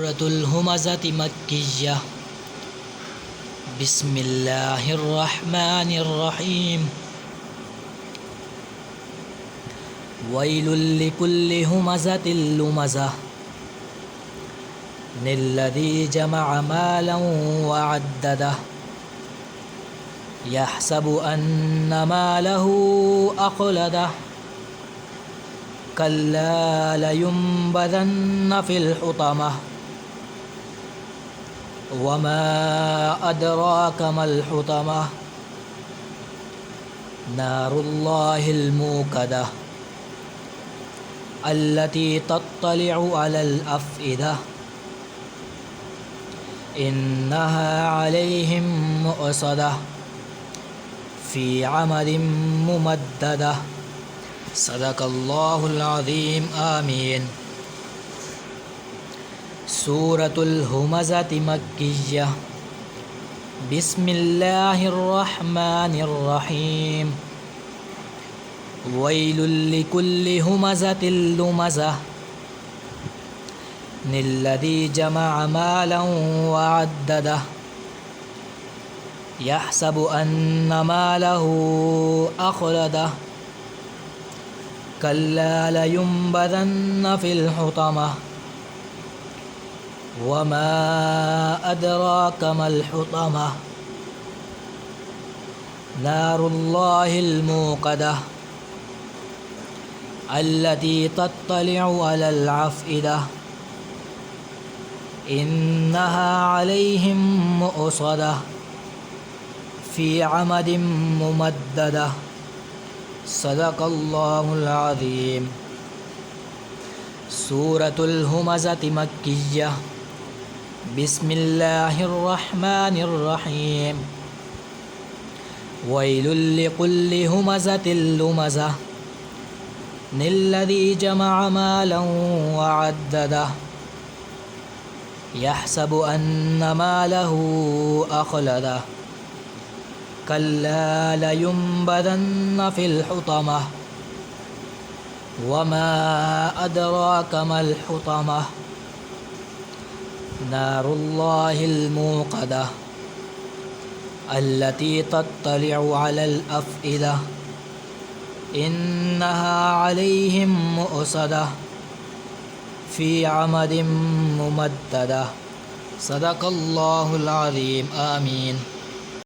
سورة الهمزة مكية. بسم الله الرحمن الرحيم. ويل لكل همزة لمزة الذي جمع مالا وعدده يحسب أن ماله أخلده كلا لينبذن في الحطمة وما أدراك ما الحطمة نار الله الموقدة التي تطلع على الأفئدة إنها عليهم مؤصدة في عمد ممددة. صدق الله العظيم. آمين. سورة الهمزة مكية. بسم الله الرحمن الرحيم. ويل لكل همزة لمزة الذي جمع مالا وعدده يحسب أن ماله أخلده كلا لينبذن في الحطمة وما أدراك ما الحطمة نار الله الموقدة التي تطلع على الأفئدة إنها عليهم مؤصدة في عمد ممددة. صدق الله العظيم. سورة الهمزة مكية. بسم الله الرحمن الرحيم. ويل لكل همزة لمزة الذي جمع مالا وعدده يحسب أن ماله أخلده كلا لينبذن في الحطمة وما أدراك ما الحطمة نار الله الموقدة التي تطلع على الأفئدة إنها عليهم مؤصدة في عمد ممددة. صدق الله العظيم. آمين.